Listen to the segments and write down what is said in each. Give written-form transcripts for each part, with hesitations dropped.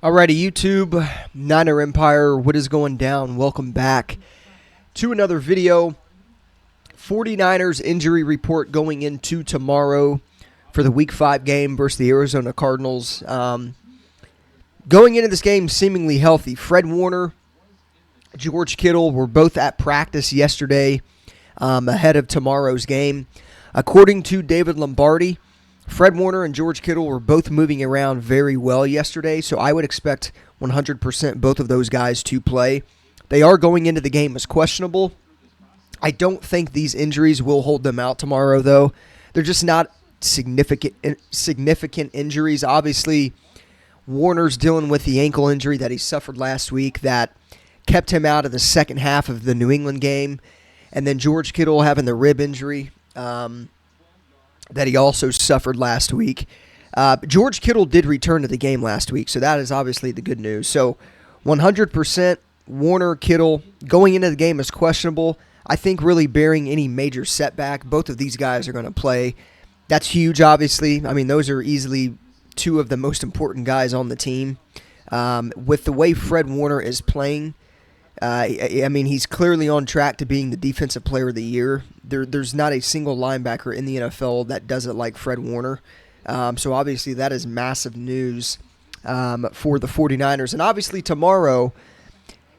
Alrighty, YouTube, Niner Empire, what is going down? Welcome back to another video. 49ers injury report going into tomorrow for the Week 5 game versus the Arizona Cardinals. Going into this game seemingly healthy. Fred Warner, George Kittle were both at practice yesterday ahead of tomorrow's game. According to David Lombardi, Fred Warner and George Kittle were both moving around very well yesterday, so I would expect 100% both of those guys to play. They are going into the game as questionable. I don't think these injuries will hold them out tomorrow, though. They're just not significant injuries. Obviously, Warner's dealing with the ankle injury that he suffered last week that kept him out of the second half of the New England game, and then George Kittle having the rib injury that he also suffered last week. George Kittle did return to the game last week, so that is obviously the good news. So 100% Warner, Kittle going into the game is questionable. I think really bearing any major setback, both of these guys are going to play. That's huge, obviously. I mean, those are easily two of the most important guys on the team. With the way Fred Warner is playing, I mean, he's clearly on track to being the Defensive Player of the Year. There's not a single linebacker in the NFL that does it like Fred Warner. So obviously that is massive news for the 49ers. And obviously tomorrow,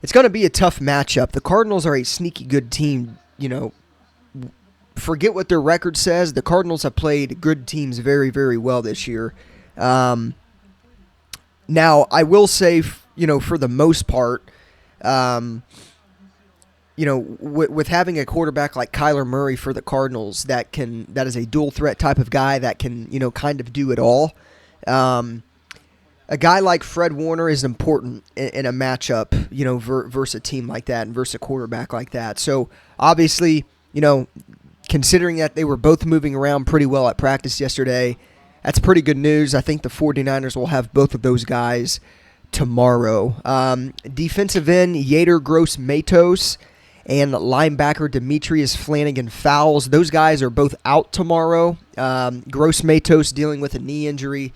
it's going to be a tough matchup. The Cardinals are a sneaky good team. You know, forget what their record says. The Cardinals have played good teams very, very well this year. Now, I will say, for the most part, with having a quarterback like Kyler Murray for the Cardinals that is a dual threat type of guy that can, kind of do it all. A guy like Fred Warner is important in a matchup, versus a team like that and versus a quarterback like that. So obviously, considering that they were both moving around pretty well at practice yesterday, that's pretty good news. I think the 49ers will have both of those guys tomorrow. Defensive end, Yader Gross-Matos and linebacker Demetrius Flannigan-Fowles. Those guys are both out tomorrow. Gross-Matos dealing with a knee injury.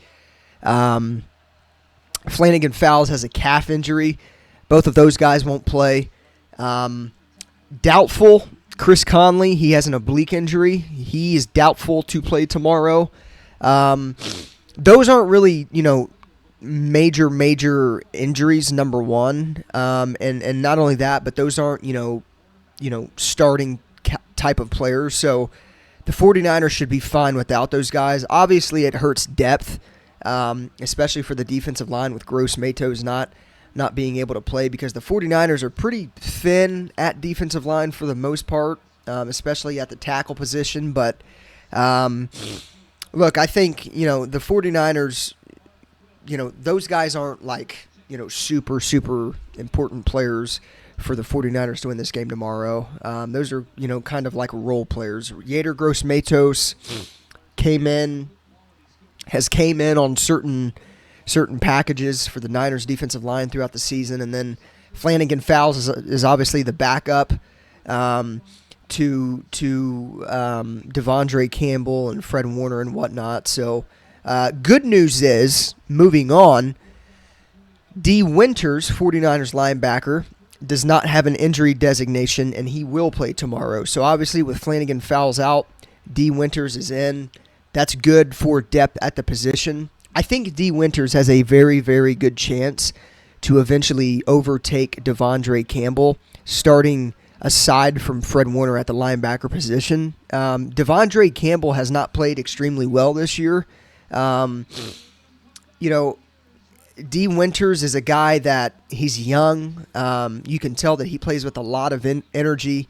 Flannigan-Fowles has a calf injury. Both of those guys won't play. Doubtful, Chris Conley. He has an oblique injury. He is doubtful to play tomorrow. Those aren't really, major injuries, number one. And not only that, but those aren't, starting type of players. So the 49ers should be fine without those guys. Obviously, it hurts depth, especially for the defensive line with Gross-Matos not being able to play because the 49ers are pretty thin at defensive line for the most part, especially at the tackle position. But, look, I think, the 49ers, those guys aren't like, super, super important players for the 49ers to win this game tomorrow. Those are, kind of like role players. Yader Gross-Matos came in on certain packages for the Niners defensive line throughout the season, and then Flannigan-Fowles is obviously the backup to Devondre Campbell and Fred Warner and whatnot. So good news is, moving on, D. Winters, 49ers linebacker, does not have an injury designation, and he will play tomorrow. So obviously with Flannigan-Fowles out, D. Winters is in. That's good for depth at the position. I think D. Winters has a very, very good chance to eventually overtake Devondre Campbell, starting aside from Fred Warner at the linebacker position. Devondre Campbell has not played extremely well this year. D. Winters is a guy that he's young. You can tell that he plays with a lot of energy.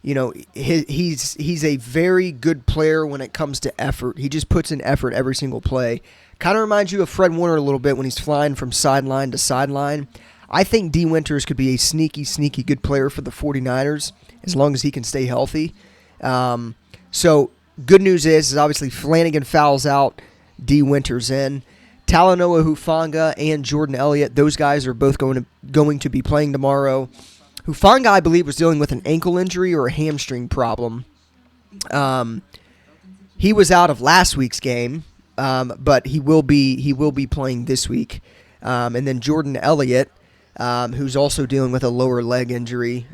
He's a very good player when it comes to effort. He just puts in effort every single play. Kind of reminds you of Fred Warner a little bit when he's flying from sideline to sideline. I think D. Winters could be a sneaky, sneaky good player for the 49ers as long as he can stay healthy. So good news is obviously Flannigan-Fowles out, D. Winters in. Talanoa Hufanga and Jordan Elliott, those guys are both going to be playing tomorrow. Hufanga, I believe, was dealing with an ankle injury or a hamstring problem. He was out of last week's game, but he will be playing this week. And then Jordan Elliott, who's also dealing with a lower leg injury.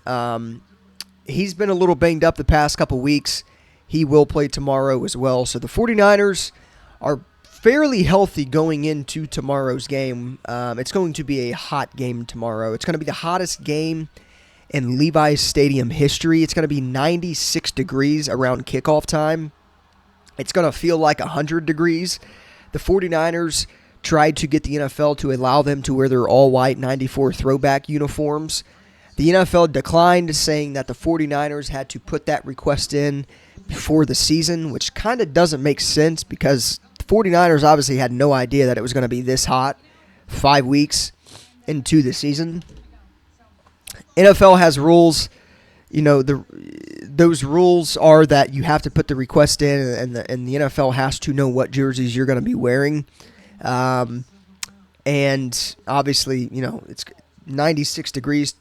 He's been a little banged up the past couple weeks. He will play tomorrow as well. So the 49ers are fairly healthy going into tomorrow's game. It's going to be a hot game tomorrow. It's going to be the hottest game in Levi's Stadium history. It's going to be 96 degrees around kickoff time. It's going to feel like 100 degrees. The 49ers tried to get the NFL to allow them to wear their all-white 94 throwback uniforms. The NFL declined, saying that the 49ers had to put that request in before the season, which kind of doesn't make sense because the 49ers obviously had no idea that it was going to be this hot 5 weeks into the season. NFL has rules. Those rules are that you have to put the request in, and the NFL has to know what jerseys you're going to be wearing. And obviously, it's 96 degrees,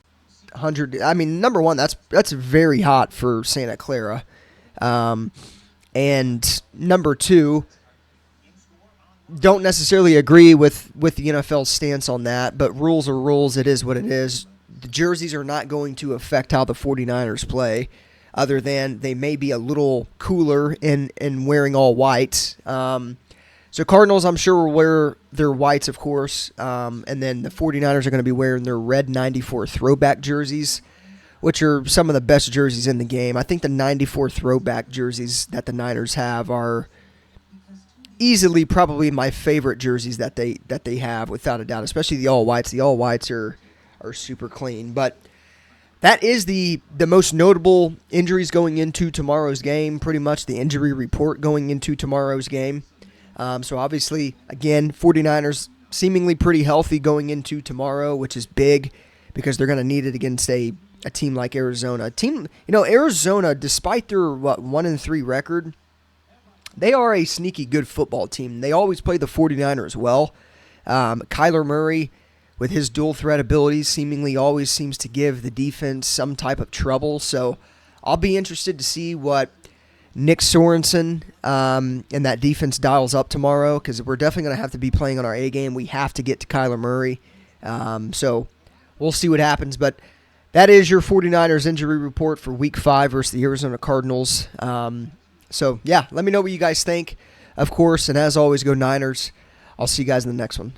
100. I mean, number one, that's very hot for Santa Clara. And number two, don't necessarily agree with the NFL's stance on that, but rules are rules. It is what it is. The jerseys are not going to affect how the 49ers play, other than they may be a little cooler in wearing all white. So Cardinals, I'm sure, will wear their whites, of course, and then the 49ers are going to be wearing their red 94 throwback jerseys, which are some of the best jerseys in the game. I think the 94 throwback jerseys that the Niners have are easily probably my favorite jerseys that they have, without a doubt, especially the all whites. The all whites are super clean. But that is the most notable injuries going into tomorrow's game, pretty much the injury report going into tomorrow's game. So obviously, again, 49ers seemingly pretty healthy going into tomorrow, which is big because they're going to need it against a team like Arizona. Arizona, despite their 1-3 record, they are a sneaky good football team. They always play the 49ers well. Kyler Murray, with his dual threat abilities, seemingly always seems to give the defense some type of trouble. So I'll be interested to see what Nick Sorensen and that defense dials up tomorrow, because we're definitely going to have to be playing on our A game. We have to get to Kyler Murray. So we'll see what happens. But that is your 49ers injury report for Week 5 versus the Arizona Cardinals. So, yeah, let me know what you guys think, of course. And as always, go Niners. I'll see you guys in the next one.